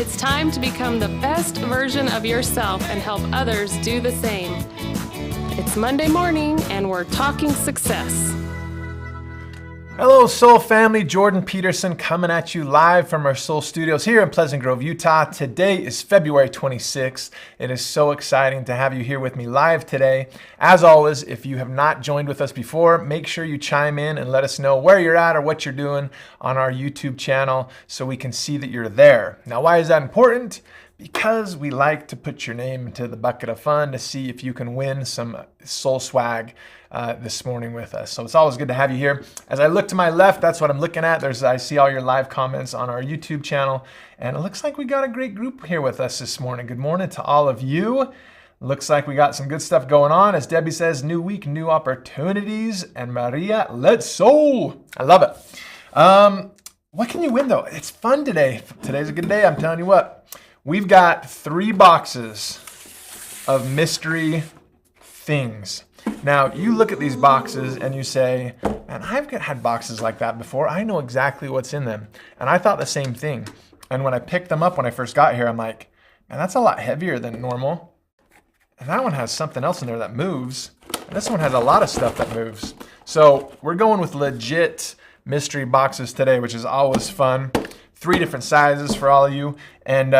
It's time to become the best version of yourself and help others do the same. It's Monday morning and we're talking success. Hello, Soul family. Jordan Peterson coming at you live from our Soul Studios here in Pleasant Grove, Utah. Today is February 26th. It is so exciting to have you here with me live today. As always, if you have not joined with us before, make sure you chime in and let us know where you're at or what you're doing on our YouTube channel so we can see that you're there. Now, why is that important? Because we like to put your name into the bucket of fun to see if you can win some soul swag this morning with us. So it's always good to have you here. As I look to my left, that's what I'm looking at. I see all your live comments on our YouTube channel, and it looks like we got a great group here with us this morning. Good morning to all of you. Looks like we got some good stuff going on. As Debbie says, new week, new opportunities. And Maria, let's soul. I love it. What can you win though? It's fun today. Today's a good day. I'm telling you what. We've got 3 boxes of mystery things. Now, you look at these boxes and you say, man, I've had boxes like that before. I know exactly what's in them. And I thought the same thing. And when I picked them up when I first got here, I'm like, man, that's a lot heavier than normal. And that one has something else in there that moves. And this one has a lot of stuff that moves. So we're going with legit mystery boxes today, which is always fun. 3 different sizes for all of you. And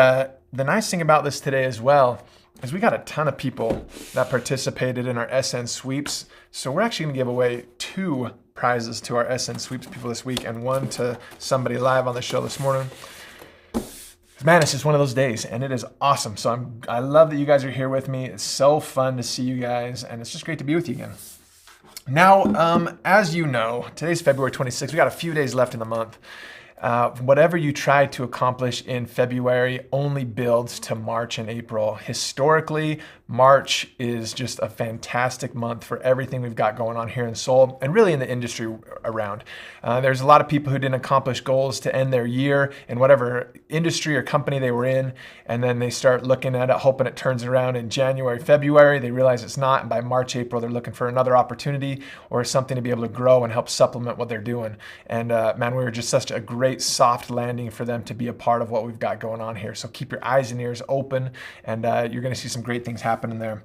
the nice thing about this today as well is we got a ton of people that participated in our SN Sweeps. So we're actually gonna give away 2 prizes to our SN Sweeps people this week and 1 to somebody live on the show this morning. Man, it's just one of those days and it is awesome. So I love that you guys are here with me. It's so fun to see you guys and it's just great to be with you again. Now, as you know, today's February 26th. We got a few days left in the month. Whatever you try to accomplish in February only builds to March and April. Historically, March is just a fantastic month for everything we've got going on here in Soul and really in the industry around. There's a lot of people who didn't accomplish goals to end their year in whatever industry or company they were in, and then they start looking at it, hoping it turns around in January, February. They realize it's not, and by March, April, they're looking for another opportunity or something to be able to grow and help supplement what they're doing. And man, we were just such a great soft landing for them to be a part of what we've got going on here. So keep your eyes and ears open, and you're going to see some great things happening there.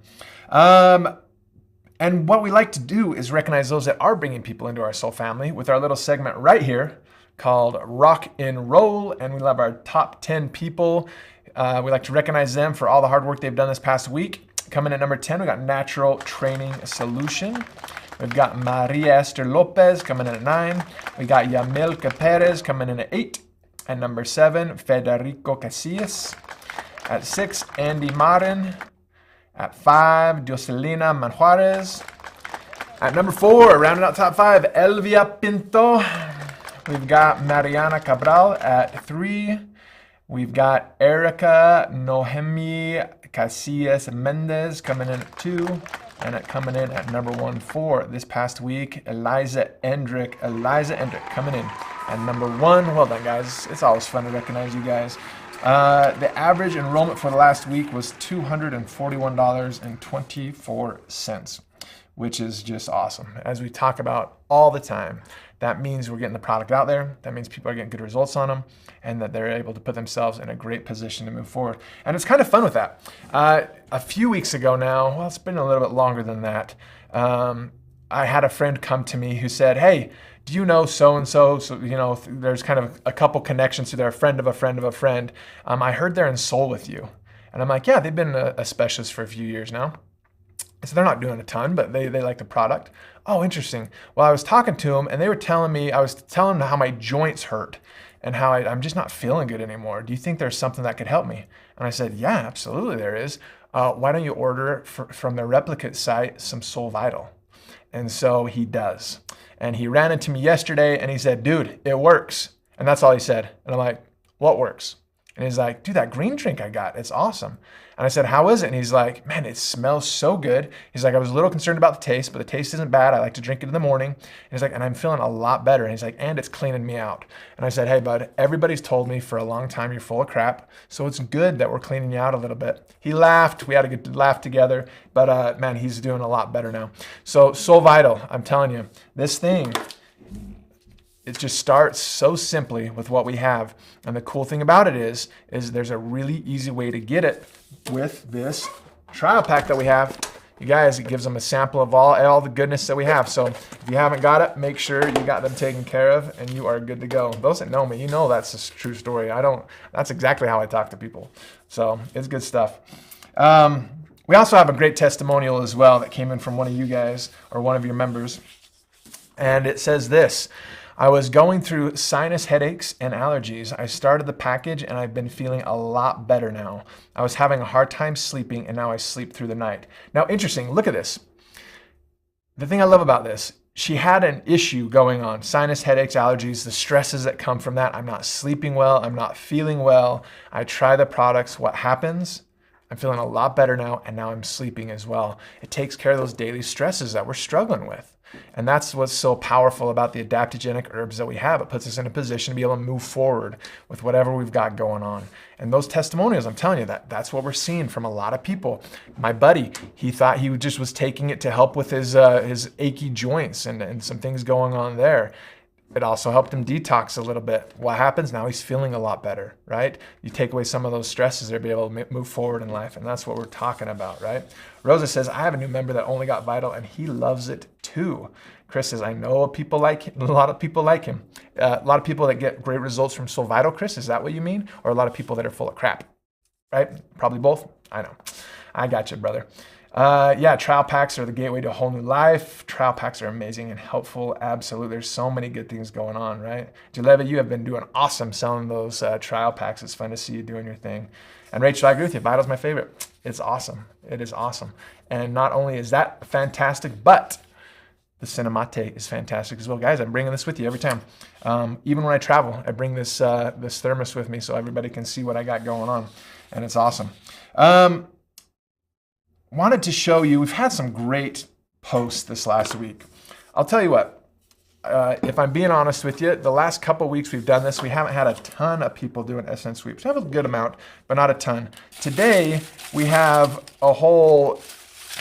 And what we like to do is recognize those that are bringing people into our soul family with our little segment right here called Rock and Roll, and we love our top 10 people. We like to recognize them for all the hard work they've done this past week. Coming in at number 10, we got Natural Training Solution. We've got Maria Esther Lopez coming in at 9. We got Yamilka Perez coming in at 8. At number 7, Federico Casillas. At 6, Andy Marin. At 5, Jocelina Manjuarez. At number 4, rounding out top 5, Elvia Pinto. We've got Mariana Cabral at 3. We've got Erica Nohemi Casillas Mendez coming in at 2. And coming in at number 1 for this past week, Eliza Endrick. Eliza Endrick coming in at number 1. Well done, guys. It's always fun to recognize you guys. The average enrollment for the last week was $241.24, which is just awesome. As we talk about all the time, that means we're getting the product out there. That means people are getting good results on them and that they're able to put themselves in a great position to move forward. And it's kind of fun with that. A few weeks ago now, well, it's been a little bit longer than that, I had a friend come to me who said, hey, do you know so-and-so? So, you know, there's kind of a couple connections to their friend of a friend of a friend. I heard they're in Soul with you. And I'm like, yeah, they've been a specialist for a few years now. So they're not doing a ton, but they like the product. Oh, interesting. Well, I was talking to them and they were telling me, I was telling them how my joints hurt and how I'm just not feeling good anymore. Do you think there's something that could help me? And I said, yeah, absolutely there is. Why don't you order from their replicate site some Soul Vital? And so he does. And he ran into me yesterday and he said, dude, it works. And that's all he said. And I'm like, what works? And he's like, dude, that green drink I got, it's awesome. And I said, how is it? And he's like, man, it smells so good. He's like, I was a little concerned about the taste, but the taste isn't bad. I like to drink it in the morning. And he's like, and I'm feeling a lot better. And he's like, and it's cleaning me out. And I said, hey, bud, everybody's told me for a long time you're full of crap. So it's good that we're cleaning you out a little bit. He laughed. We had a good laugh together. But man, he's doing a lot better now. So Soul Vital, I'm telling you, this thing, it just starts so simply with what we have. And the cool thing about it is there's a really easy way to get it with this trial pack that we have. You guys, it gives them a sample of all the goodness that we have. So if you haven't got it, make sure you got them taken care of and you are good to go. Those that know me, you know that's a true story. That's exactly how I talk to people. So it's good stuff. We also have a great testimonial as well that came in from one of you guys or one of your members. And it says this: I was going through sinus headaches and allergies. I started the package and I've been feeling a lot better now. I was having a hard time sleeping and now I sleep through the night. Now, interesting, look at this. The thing I love about this, she had an issue going on, sinus headaches, allergies, the stresses that come from that. I'm not sleeping well. I'm not feeling well. I try the products. What happens? I'm feeling a lot better now, and now I'm sleeping as well. It takes care of those daily stresses that we're struggling with. And that's what's so powerful about the adaptogenic herbs that we have. It puts us in a position to be able to move forward with whatever we've got going on. And those testimonials, I'm telling you, that's what we're seeing from a lot of people. My buddy, he thought he just was taking it to help with his achy joints and some things going on there. It also helped him detox a little bit. What happens now? He's feeling a lot better, right? You take away some of those stresses, they'll be able to move forward in life. And that's what we're talking about, right? Rosa says, I have a new member that only got Vital and he loves it too. Chris says, I know people like him, a lot of people like him. A lot of people that get great results from Soul Vital. Chris, is that what you mean? Or a lot of people that are full of crap, right? Probably both. I know. I got you, brother. Yeah, trial packs are the gateway to a whole new life. Trial packs are amazing and helpful. Absolutely. There's so many good things going on, right? Jaleva, you have been doing awesome selling those trial packs. It's fun to see you doing your thing. And Rachel, I agree with you. Vital's my favorite. It's awesome. It is awesome. And not only is that fantastic, but the Cinemate is fantastic as well. Guys, I'm bringing this with you every time. Even when I travel, I bring this thermos with me so everybody can see what I got going on. And it's awesome. Wanted to show you, we've had some great posts this last week. I'll tell you what, if I'm being honest with you, the last couple weeks we've done this, we haven't had a ton of people doing SN sweeps. We have a good amount, but not a ton. Today, we have a whole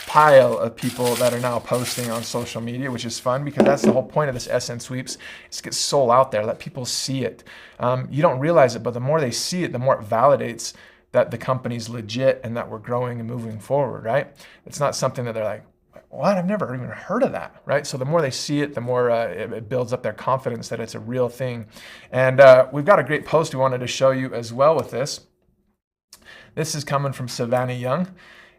pile of people that are now posting on social media, which is fun because that's the whole point of this SN sweeps, is to get soul out there, let people see it. You don't realize it, but the more they see it, the more it validates that the company's legit and that we're growing and moving forward, right? It's not something that they're like, what? I've never even heard of that, right? So the more they see it, the more it builds up their confidence that it's a real thing. And we've got a great post we wanted to show you as well with this. This is coming from Savannah Young.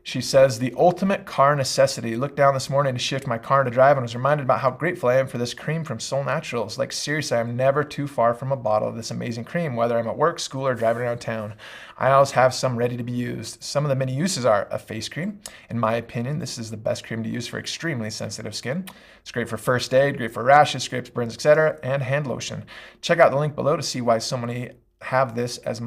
She says, the ultimate car necessity. Looked down this morning to shift my car into drive and was reminded about how grateful I am for this cream from Soul Naturals. Like seriously, I'm never too far from a bottle of this amazing cream, whether I'm at work, school, or driving around town. I always have some ready to be used. Some of the many uses are a face cream. In my opinion, this is the best cream to use for extremely sensitive skin. It's great for first aid, great for rashes, scrapes, burns, etc., and hand lotion. Check out the link below to see why so many have this as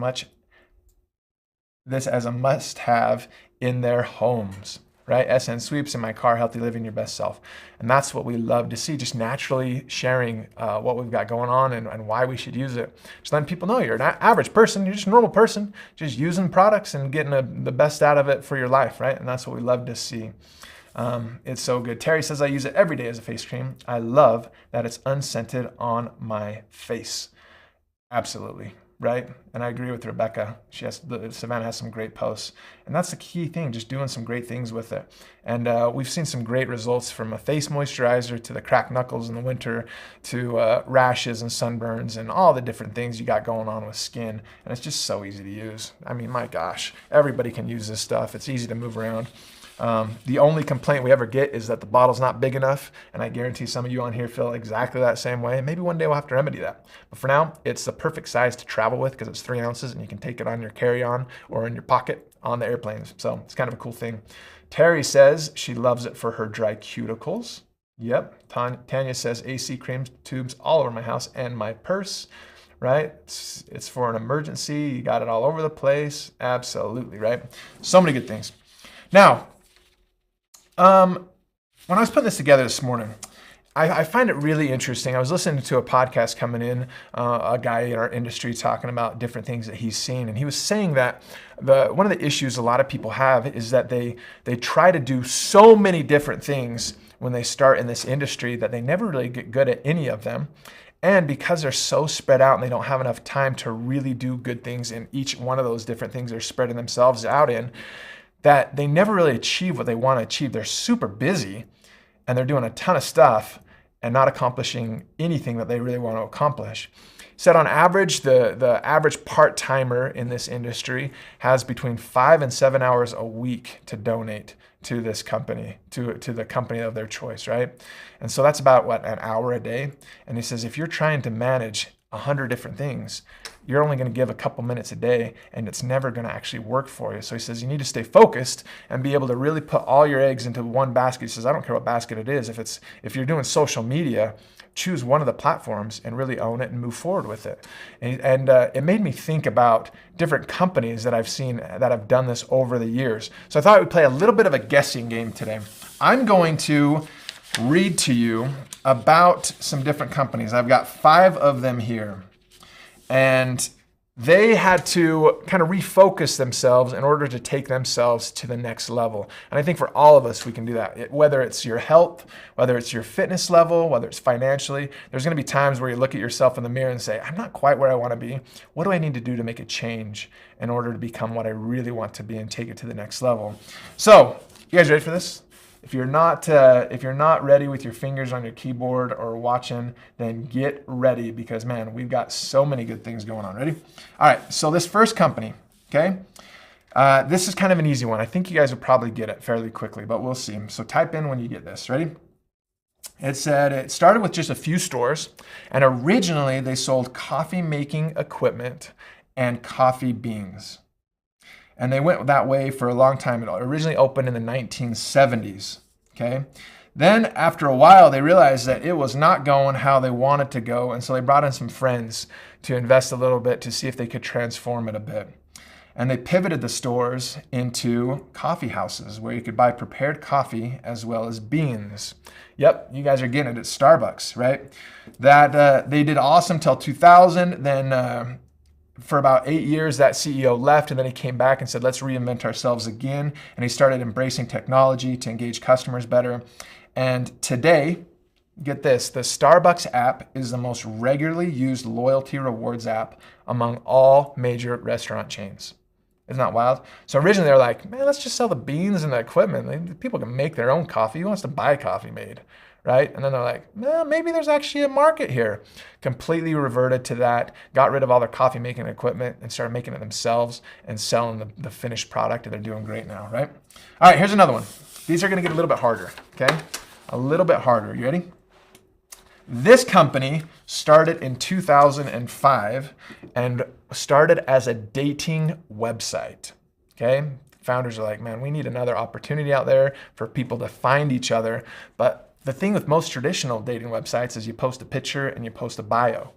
a must-have in their homes, right? SN Sweeps in my car, healthy living, your best self. And that's what we love to see, just naturally sharing what we've got going on and why we should use it. Just letting people know you're an average person, you're just a normal person, just using products and getting the best out of it for your life, right? And that's what we love to see. It's so good. Terry says, I use it every day as a face cream. I love that it's unscented on my face. Absolutely. Right? And I agree with Rebecca. Savannah has some great posts. And that's the key thing, just doing some great things with it. And we've seen some great results from a face moisturizer to the cracked knuckles in the winter to rashes and sunburns and all the different things you got going on with skin. And it's just so easy to use. I mean, my gosh, everybody can use this stuff. It's easy to move around. The only complaint we ever get is that the bottle's not big enough, and I guarantee some of you on here feel exactly that same way. Maybe one day we'll have to remedy that. But for now, it's the perfect size to travel with because it's 3 ounces and you can take it on your carry-on or in your pocket on the airplanes. So it's kind of a cool thing. Terry says she loves it for her dry cuticles. Yep. Tanya says AC cream tubes all over my house and my purse. Right? It's for an emergency. You got it all over the place. Absolutely, right? So many good things. Now, when I was putting this together this morning, I find it really interesting. I was listening to a podcast coming in, a guy in our industry talking about different things that he's seen. And he was saying that one of the issues a lot of people have is that they try to do so many different things when they start in this industry that they never really get good at any of them. And because they're so spread out and they don't have enough time to really do good things in each one of those different things they're spreading themselves out in, that they never really achieve what they want to achieve. They're super busy and they're doing a ton of stuff and not accomplishing anything that they really want to accomplish. Said on average, the average part-timer in this industry has between 5 and 7 hours a week to donate to this company, to the company of their choice, right? And so that's about, an hour a day? And he says, if you're trying to manage 100 different things, you're only going to give a couple minutes a day and it's never going to actually work for you. So he says you need to stay focused and be able to really put all your eggs into one basket. He says, I don't care what basket it is. If you're doing social media, choose one of the platforms and really own it and move forward with it. And it made me think about different companies that I've seen that have done this over the years. So I thought we'd play a little bit of a guessing game today. I'm going to read to you about some different companies. I've got 5 of them here. And they had to kind of refocus themselves in order to take themselves to the next level. And I think for all of us, we can do that. Whether it's your health, whether it's your fitness level, whether it's financially, there's going to be times where you look at yourself in the mirror and say, I'm not quite where I want to be. What do I need to do to make a change in order to become what I really want to be and take it to the next level? So, you guys ready for this? If you're not ready with your fingers on your keyboard or watching, then get ready because, man, we've got so many good things going on. Ready? All right, so this first company, okay? This is kind of an easy one. I think you guys will probably get it fairly quickly, but we'll see. So type in when you get this. Ready? It said it started with just a few stores, and originally they sold coffee making equipment and coffee beans. And they went that way for a long time. It originally opened in the 1970s, okay? Then after a while, they realized that it was not going how they wanted to go, and so they brought in some friends to invest a little bit to see if they could transform it a bit. And they pivoted the stores into coffee houses where you could buy prepared coffee as well as beans. Yep, you guys are getting it. It's Starbucks, right? That they did awesome till 2000, then for about 8 years, that CEO left, and then he came back and said, let's reinvent ourselves again. And he started embracing technology to engage customers better. And today, get this, the Starbucks app is the most regularly used loyalty rewards app among all major restaurant chains. Isn't that wild? So originally they're like, man, let's just sell the beans and the equipment. People can make their own coffee. Who wants to buy coffee made? Right? And then they're like, well, maybe there's actually a market here. Completely reverted to that, got rid of all their coffee making equipment and started making it themselves and selling the finished product, and they're doing great now, right? All right, here's another one. These are gonna get a little bit harder, okay? A little bit harder. You ready? This company started in 2005 and started as a dating website, okay? Founders are like, man, we need another opportunity out there for people to find each other. But the thing with most traditional dating websites is you post a picture and you post a bio.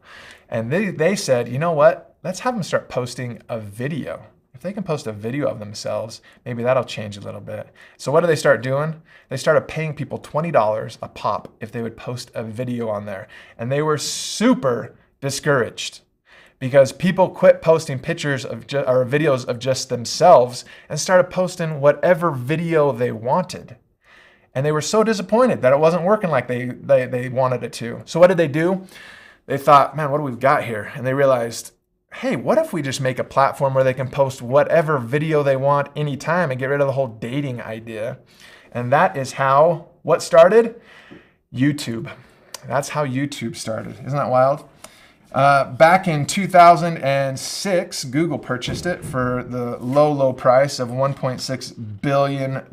And they said, you know what? Let's have them start posting a video. If they can post a video of themselves, maybe that'll change a little bit. So what did they start doing? They started paying people $20 a pop if they would post a video on there. And they were super discouraged because people quit posting pictures of or videos of just themselves and started posting whatever video they wanted. And they were so disappointed that it wasn't working like they wanted it to. So what did they do? They thought, man, what do we got here? And they realized, hey, what if we just make a platform where they can post whatever video they want anytime and get rid of the whole dating idea? And that is how, what started? YouTube. That's how YouTube started. Isn't that wild? Back in 2006, Google purchased it for the low price of $1.6 billion.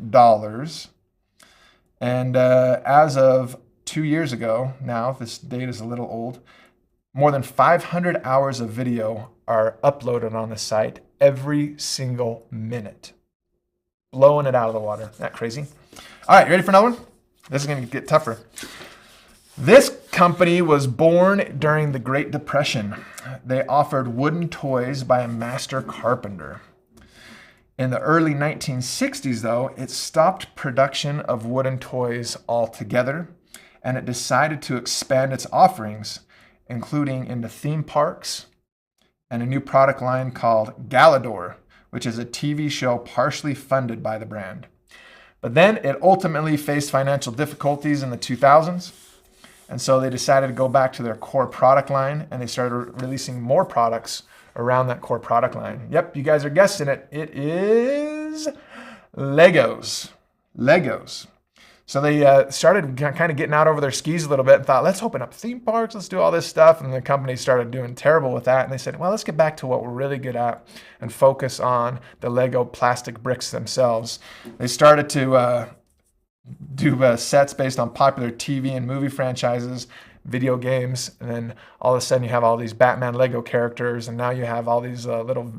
And as of 2 years ago, now this date is a little old, more than 500 hours of video are uploaded on the site every single minute. Blowing it out of the water. Isn't that crazy? All right, you ready for another one? This is going to get tougher. This company was born during the Great Depression. They offered wooden toys by a master carpenter. In the early 1960s, though, it stopped production of wooden toys altogether, and it decided to expand its offerings, including into theme parks and a new product line called Galador, which is a TV show partially funded by the brand. But then it ultimately faced financial difficulties in the 2000s, And so they decided to go back to their core product line, and they started releasing more products around that core product line. Yep, you guys are guessing it. It is Legos. Legos. So they started kind of getting out over their skis a little bit and thought, let's open up theme parks, let's do all this stuff. And the company started doing terrible with that. And they said, well, let's get back to what we're really good at and focus on the Lego plastic bricks themselves. They started to do sets based on popular TV and movie franchises, video games, and then all of a sudden you have all these Batman Lego characters, and now you have all these little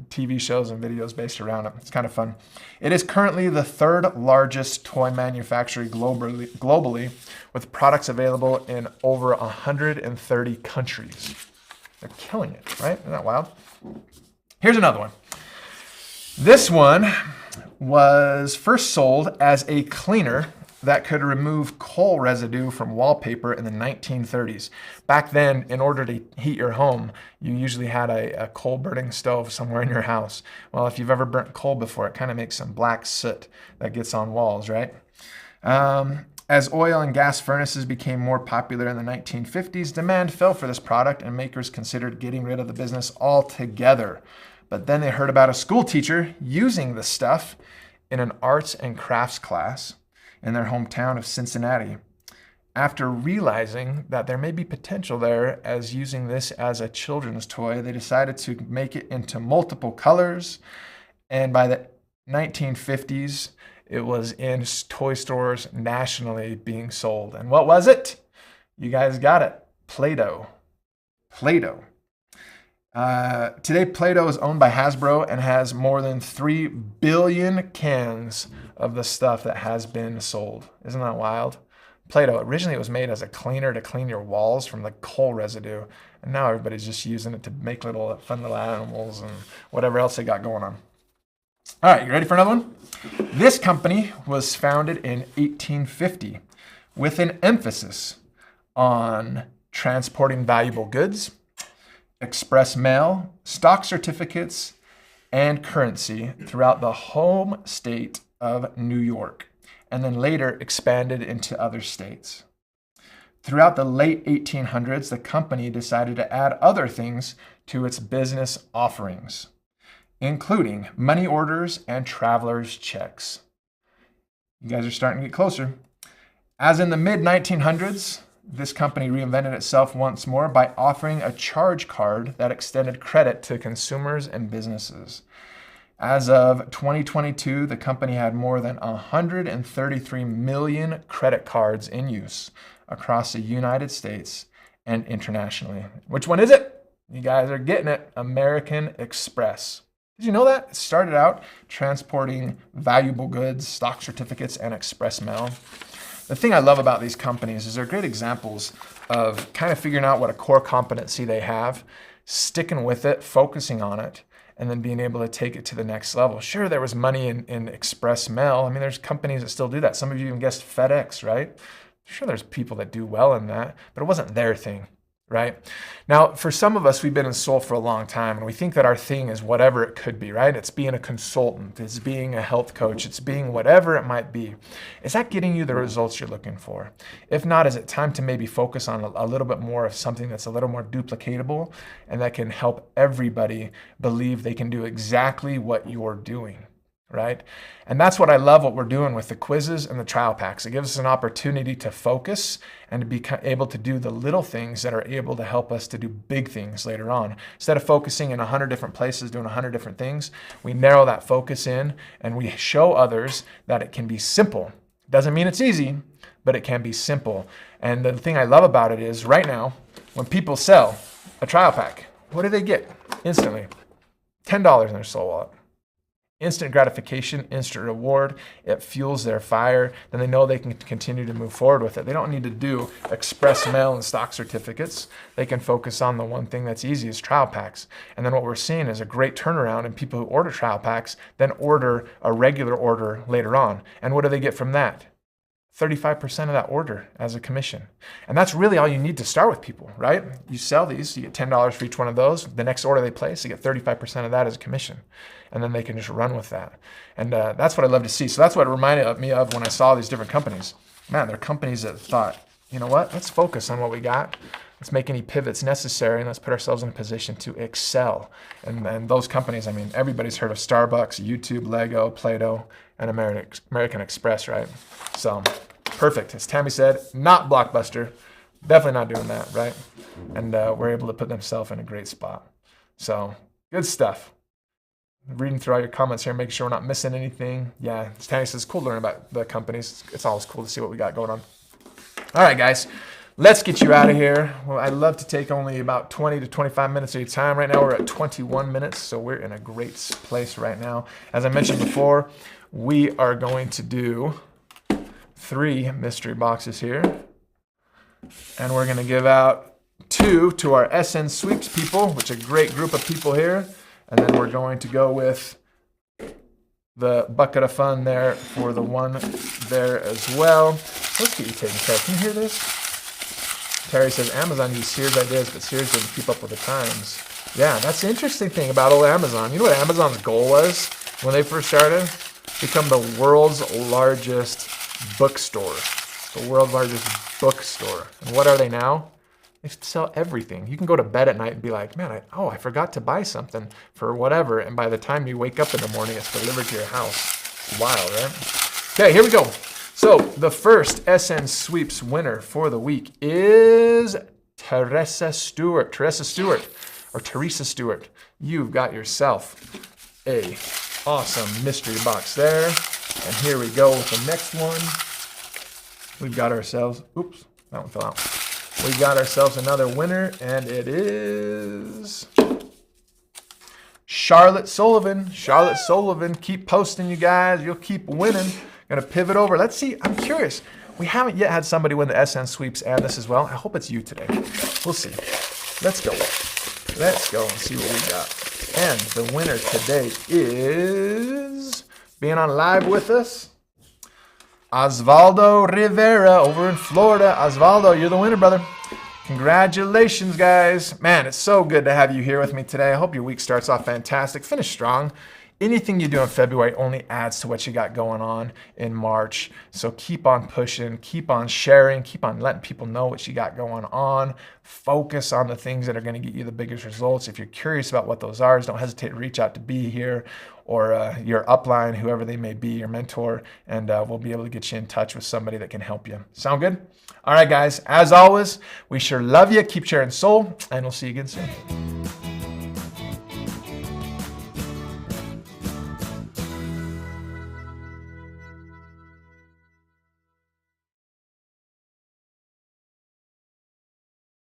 TV shows and videos based around it. It's kind of fun. It is currently the third largest toy manufacturer globally, with products available in over 130 countries. They're killing it, right? Isn't that wild? Here's another one. This one was first sold as a cleaner that could remove coal residue from wallpaper in the 1930s. Back then, in order to heat your home, you usually had a coal burning stove somewhere in your house. Well, if you've ever burnt coal before, it kind of makes some black soot that gets on walls, right? As oil and gas furnaces became more popular in the 1950s, demand fell for this product, and makers considered getting rid of the business altogether. But then they heard about a school teacher using the stuff in an arts and crafts class in their hometown of Cincinnati. After realizing that there may be potential there as using this as a children's toy, they decided to make it into multiple colors. And by the 1950s, it was in toy stores nationally being sold. And what was it? You guys got it. Play-Doh. Play-Doh. Today, Play-Doh is owned by Hasbro and has more than 3 billion cans of the stuff that has been sold. Isn't that wild? Play-Doh, originally it was made as a cleaner to clean your walls from the coal residue. And now everybody's just using it to make fun little animals and whatever else they got going on. All right, you ready for another one? This company was founded in 1850 with an emphasis on transporting valuable goods, express mail, stock certificates, and currency throughout the home state of New York, and then later expanded into other states. Throughout the late 1800s, the company decided to add other things to its business offerings, including money orders and traveler's checks. You guys are starting to get closer. As in the mid-1900s, this company reinvented itself once more by offering a charge card that extended credit to consumers and businesses. As of 2022, the company had more than 133 million credit cards in use across the United States and internationally. Which one is it? You guys are getting it. American Express. Did you know that? It started out transporting valuable goods, stock certificates, and express mail. The thing I love about these companies is they're great examples of kind of figuring out what a core competency they have, sticking with it, focusing on it, and then being able to take it to the next level. Sure, there was money in express mail. I mean, there's companies that still do that. Some of you even guessed FedEx, right? Sure, there's people that do well in that, but it wasn't their thing, right? Now, for some of us, we've been in Soul for a long time, and we think that our thing is whatever it could be, right? It's being a consultant, it's being a health coach, it's being whatever it might be. Is that getting you the results you're looking for? If not, is it time to maybe focus on a little bit more of something that's a little more duplicatable and that can help everybody believe they can do exactly what you're doing? Right? And that's what I love what we're doing with the quizzes and the trial packs. It gives us an opportunity to focus and to be able to do the little things that are able to help us to do big things later on. Instead of focusing in 100 different places, doing 100 different things, we narrow that focus in and we show others that it can be simple. Doesn't mean it's easy, but it can be simple. And the thing I love about it is right now, when people sell a trial pack, what do they get instantly? $10 in their Soul Wallet. Instant gratification, instant reward. It fuels their fire. Then they know they can continue to move forward with it. They don't need to do express mail and stock certificates. They can focus on the one thing that's easy is trial packs. And then what we're seeing is a great turnaround in people who order trial packs, then order a regular order later on. And what do they get from that? 35% of that order as a commission. And that's really all you need to start with people, right? You sell these, you get $10 for each one of those. The next order they place, you get 35% of that as a commission. And then they can just run with that. And that's what I love to see. So that's what it reminded me of when I saw these different companies. Man, they're companies that thought, you know what? Let's focus on what we got. Let's make any pivots necessary, and let's put ourselves in a position to excel. And those companies, I mean, everybody's heard of Starbucks, YouTube, Lego, Play-Doh, and American Express, right? So, perfect. As Tammy said, not Blockbuster. Definitely not doing that, right? And we're able to put themselves in a great spot. So, good stuff. Reading through all your comments here, making sure we're not missing anything. Yeah, as Tammy says, it's cool to learn about the companies. It's always cool to see what we got going on. All right, guys. Let's get you out of here. Well, I'd love to take only about 20 to 25 minutes of your time. Right now, we're at 21 minutes, so we're in a great place right now. As I mentioned before, we are going to do 3 mystery boxes here. And we're going to give out 2 to our SN Sweeps people, which is a great group of people here. And then we're going to go with the bucket of fun there for the one there as well. Let's get you taken care of. Can you hear this? Terry says, Amazon used Sears ideas, but Sears didn't keep up with the times. Yeah, that's the interesting thing about old Amazon. You know what Amazon's goal was when they first started? Become the world's largest bookstore. The world's largest bookstore. And what are they now? They sell everything. You can go to bed at night and be like, man, I forgot to buy something for whatever. And by the time you wake up in the morning, it's delivered to your house. It's wild, right? Okay, here we go. So the first SN Sweeps winner for the week is Teresa Stewart. Teresa Stewart. You've got yourself a awesome mystery box there. And here we go with the next one. We've got ourselves, oops, that one fell out. We got ourselves another winner, and it is Charlotte Sullivan. Charlotte Sullivan, keep posting, you guys. You'll keep winning. Gonna pivot over. Let's see. I'm curious. We haven't yet had somebody win the SN Sweeps and this as well. I hope it's you today. We'll see. Let's go. Let's go and see what we got. And the winner today is being on live with us, Osvaldo Rivera over in Florida. Osvaldo, you're the winner, brother. Congratulations, guys. Man, it's so good to have you here with me today. I hope your week starts off fantastic. Finish strong. Anything you do in February only adds to what you got going on in March. So keep on pushing, keep on sharing, keep on letting people know what you got going on. Focus on the things that are going to get you the biggest results. If you're curious about what those are, don't hesitate to reach out to be here or your upline, whoever they may be, your mentor, and we'll be able to get you in touch with somebody that can help you. Sound good? All right, guys. As always, we sure love you. Keep sharing soul, and we'll see you again soon.